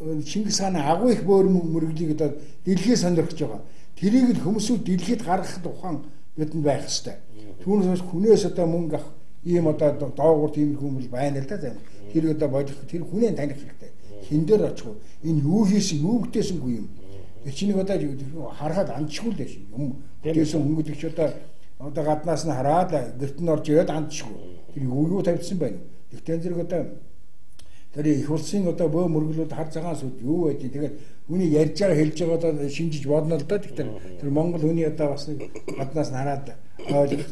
Чингис хааны агуу их бөөр мөргөлийг одоо дэлхийд сонирхож байгаа. Тэрийг л хүмүүсүүд дэлхийд гаргахад ухаан бидэнд байх хэвээр. Түүнээс хүнээс одоо мөнгө авах ийм одоо доогуур тийм хүмүүс байна л да. Тэр одоо бодох тэр хүнээ таних хэрэгтэй. Хин дээр очих энэ юу хийсэн юу бүтээсэнгүй юм. Чиний одоо харахад андчгүй л дээ юм. Бүтээсэн хүмүүс их одоо гаднаас нь хараад гэрт нь орж ирээд андчгүй. Тэр юу тавьдсан байна. Тэгтээ зэрэг одоо тэр их улсын одоо бөө мөргөлүүд хар цагаан сүд юу байж тэгээд хүний ярьж байгаа хэлж байгаа одоо шинжиж бодно л да. Тэгэхээр тэр Монгол хүний одоо бас нэг гаднаас нь хараад ойлгох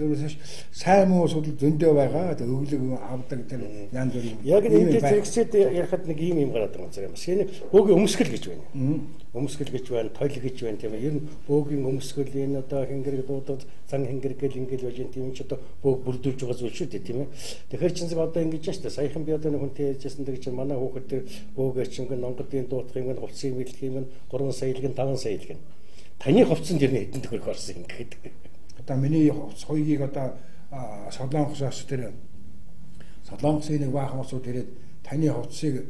сайн муу судал зөндөө байгаа. Тэг өглөг авдаг тэр янз бүрийн. Яг энэ зэрэгсэд ярихад нэг юм гараад байгаа юм зэрэг. Бас энэ бөөгийн өмсгөл гэж байна. Өмсгөл гэж байна, тойл гэж байна тийм ээ. Ер нь бөөгийн өмсгөл энэ одоо хингэрэг дуудаад цан хингэрэг гэл ингэж байж энэ тийм ч одоо бөөг бүрдүүлж байгаа зүйл шүү дээ тийм ээ. Тэгэхээр чинь одоо ингэж яаж та саяхан би одоо нэг хүнтэй ярьжсэн тэр чинь манай хүүхэд тэр бөөгээр чинь Монголын дуудах юм, хувцсыг мэдлэх юм, 3 саялгын 5 саялгын. Таны хувцсанд ер нь хэдэн төгрөг орсон юм гэдэг. Одоо миний соёгийг одоо Солонгосоос тэр Солонгосын нэг баахан усууд ирээд таны хувцсыг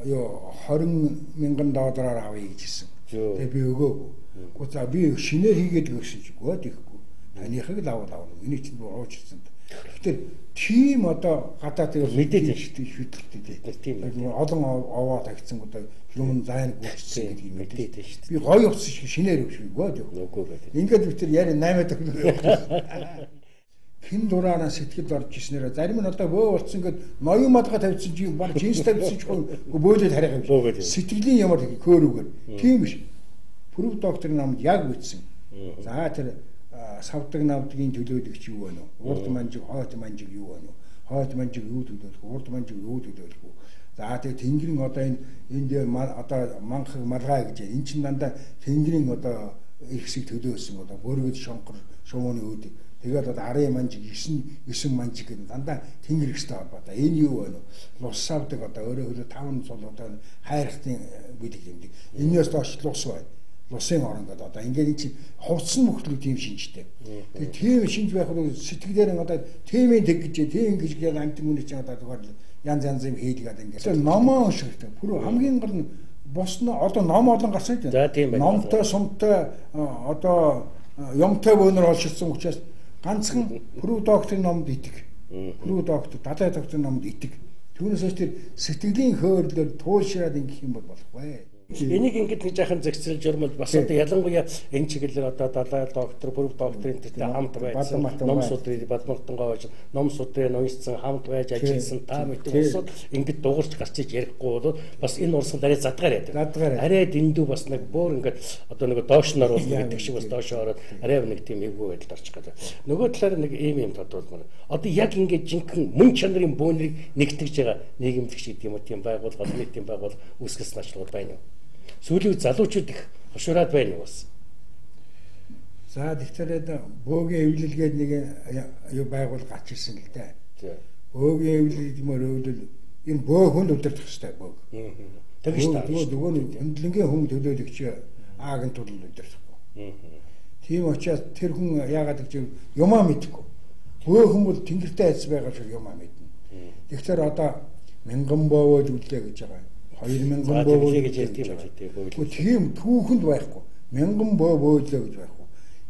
юу 20 мянган доллараар авъя гэж хэлсэн. Тэгээ би өгөөгүй. Гэхдээ за би шинээр хийгээд өгсөн ч үгүй тэгэхгүй. Таныхыг л аваад. Миний чинь уучирсан. Тэгэхээр тийм одоо гадаа тэгээ мэдээд шүтэлтэй тийм олон овоо тагцсан одоо юм зайн гүйцсэн гэдэг юм мэдээд шүү дээ. Би гоё хувцс шиг шинээр өгшгүй дээ. Ингээд би тэр яри 8 төгрөг хин дураараа сэтгэл орж ирснээр зарим нь одоо бөө болцсон ингээд ноён мадга тавьчихсан чи баг джинс тавьчихсан ч бөөдөд харих юм. Сэтгэлийн ямар хөөрүүгээр. Тийм биш. Прүв докторын намд яг үтсэн. За тэр савдаг навдгийн төлөөлөгч юу байна вэ? Урд манжиг, хойд манжиг юу байна вэ? Хойд манжиг юу төлөөлөх вэ? Урд манжиг юу төлөөлөх вэ? За тэгээ тэнгэрийн одоо энд одоо манхаг малгай гэж энэ чинь дандаа тэнгэрийн одоо их хэсэг төлөөсөн одоо бөргөд шонхор шумууны үүд. Тэгээд одоо арын манжиг 9 манжиг гэдэг дандаа тэнгэр ихтэй холбоотой. Энэ юу вэ? Лус авдаг одоо өөрөө хөлөө 5 цол одоо хайрхтын бүлэг юмдаг. Энээс доош лус байна. Лусын орон гэдэг одоо ингээд эн чинь хувцсан мөхтлөө тийм шинжтэй. Тэгээд тийм шинж байх бол сэтгэлээр одоо тиймийн тэг гэж тийм гэж гээд амт мөний чинь одоо зүгээр янз юм хийлгээд ингээд номоо уншигтай. Пүр хамгийн гол нь бос нь одоо ном олон гарсан тийм. Номтой сумтай одоо юмтай бөөнөр олшилсан учраас ганцхан Прүү докторын номд итэг. Прүү доктор, далай докторын номд итэг. Түүнээс хойш тэр сэтгэлийн хөөрлөөр туушраад ингэх юм бол болохгүй. Энийг ингэж нэг жаахан зэгцэл журмал бас одоо ялангуяа энэ чиглэлээр одоо далай доктор, Прүү докторын тэр хамт байсан ном судрын Бадмартангой байж ном судрын уншсан хамт байж ажилласан та мэдээ усууд ингэж дуурч гарч иж ярихгүй бол бас энэ урсгал арай задгаар яадаг. Арай дэндүү бас нэг бөөр ингэж одоо нэг доош нь оруулах гэдэг шиг бас доошоо ороод арай нэг тийм эвгүй байдалд орчих гэдэг. Нөгөө талаар нэг ийм тодруулмаар. Одоо яг ингэж жинхэнэ мөн чанарын бөөнрийг нэгтгэж байгаа нийгэмлэгч гэдэг юм уу тийм байгууллага, нийтийн байгууллага үүсгэсэн ажлууд байна уу? Сүүлийн залуучууд их хошуураад байна уу бас? За тэгэхээр бөөгийн эвлэлгээд нэг юу байгуул гарч ирсэн л дээ. Бөөгийн эвлэл гэмээр өвлөл энэ бөө хүнд удирдах хэрэгтэй бөөг. Тэгэж таа. Нөгөө хөндлөнгийн хүн төлөөлөгч аагийн төлөв удирдахгүй. Тийм учраас тэр хүн яагаад гэж юмаа мэдгүй. Бөө хүн бол тэнгэртэй айц байгаа шиг юмаа мэднэ. Тэгэхээр одоо мянган боовож үлээ гэж байгаа. 2000 боо гэж ярьдаг юм байна. Тийм түүхэнд байхгүй. 1000 боо бөөдлөө гэж байхгүй.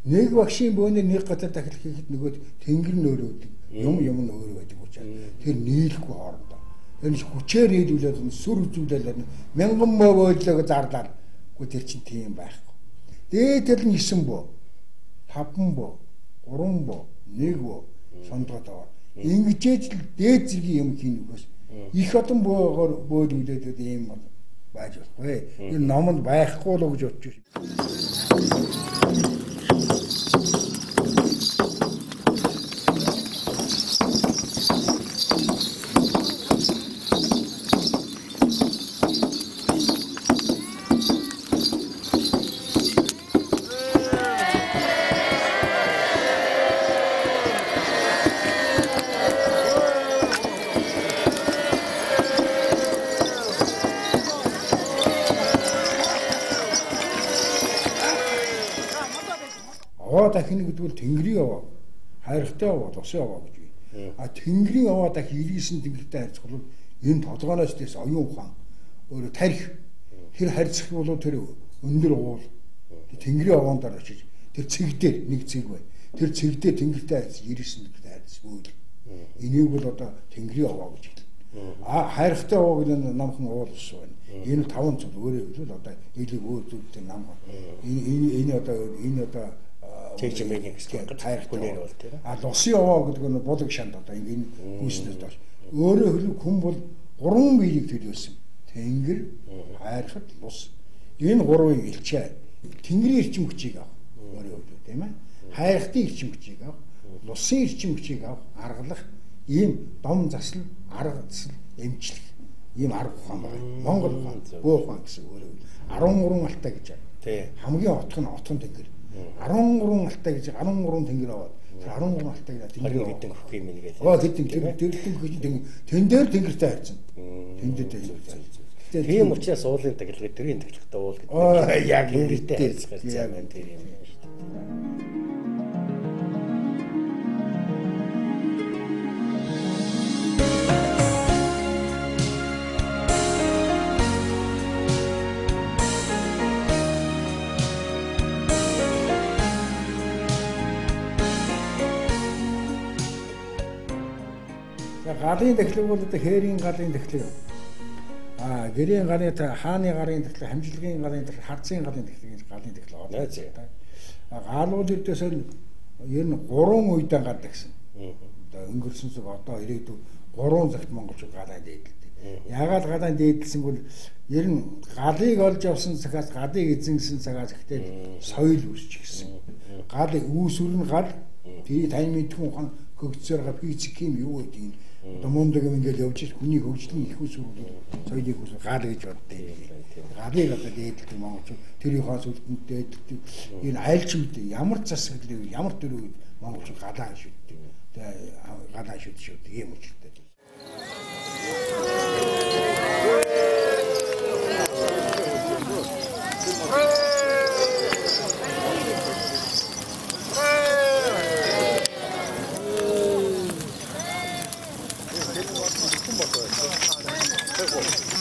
Нэг багшийн бөөний нэг газар дахил хийхэд нөгөө тэнгэр нь өөрөө үүдэг. Юм нь өөрөө байдаг учраас тэр нийлэхгүй хоорондоо. Энэ хүчээр нийлүүлээд сүр үзүүлээд 1000 боо бөөдлөөг зарлаад. Гэхдээ тэр чинь тийм байхгүй. Дээдэл нь 9 боо, 5 боо, 3 боо, 1 боо сондгоод аваа. Ингэжээж л дээд зэргийн юм хийнэхээс их олон бөөд үлдээд ийм байж болохгүй. Энэ номонд байхгүй л гэж бодож байна. Дахин гэдэг бол тэнгэрийн аваа, хайрхтай аваа, усын аваа гэж байна. А тэнгэрийн аваа дахь иргийсэн тэнгэртэй харьцах бол энэ толгооноос дэс оюун ухаан өөрөө тарих тэр харьцах бол тэр өндөр уул тэнгэрийн аваандаар очиж тэр цэг дээр нэг цэг бай. Тэр цэг дээр тэнгэртэй харьцах иргийсэн тэнгэртэй харьцах үйл. Энийг бол одоо тэнгэрийн аваа гэж хэлнэ. А хайрхтай аваа гэдэг нь намхан уул ус байна. Энэ 5 цол өөрөө л одоо элэг өөр зүйлтэй нам. Энэ одоо Тэжмэгийн хайрхтайгаар бол тийм. А лусын аваа гэдэг нь булаг шанд одоо ингэ хүүснээс доош. Өөрөө хөлөг хүн бол 3 биеийг төлөөсөн. Тэнгэр, хайрхад, лус. Энэ 3-ыг илчээ. Тэнгэрийн эрчим хүчийг авах. Өөрөө хөлөг тийм ээ. Хайрхтын эрчим хүчийг авах, лусын эрчим хүчийг авах, аргалах ийм дом засал, арга засал, эмчлэх ийм арга ухаан байна. Монгол ухаан, бөө ухаан гэсэн өөрөө 13 алтай гэж байна. Тийм. Хамгийн отхон тэнгэр. 13 алтай гэж 13 тэнгэр аваад 13 алтай гэж тэнгэр хэдэн хөх юм нэгээд. Хэдэн тэн дээр тэнгэртэй хайцсан. Тэндээ дээр. Тийм учраас уулын тахилга дэрийн тахилгатай уул гэдэг. Яг тэнгэртэй хайцгаар зам байна тэр юм шүү дээ. Галын тахилга бол одоо хээрийн галын тахилга. Гэрийн галын хааны гарын тахилга, хамжилгын галын тахилга, хардсын галын тахилга. Гал бол ердөөсөө ер нь 3 үедээ гадаг гэсэн. Одоо өнгөрсөн зүг одоо ирээдүйд 3 цагт монголчууд галаа дээдэлдэг. Яагаад галаа дээдэлсэн бол ер нь галыг олж авсан цагаас галыг эзэнсэн цагаас ихтэй соёл үүсч гисэн. Гал үүсвэр нь гал тий тань мэдхэн ухаан хөгжсөөр физик юм юу гэдэг Одоо мундагм ингээд явж ир хүний хөгжлийн их усрууд соёлын хөгжил гал гэж боддог. Галыг одоо дээдэлдэг монголчууд тэрийн хоос үлдэнтэй энэ айлчууд ямар засаглал ямар төрөв монголчууд галаа шүтдэг. Тэгээ галаа шүтдэг юм учиртай.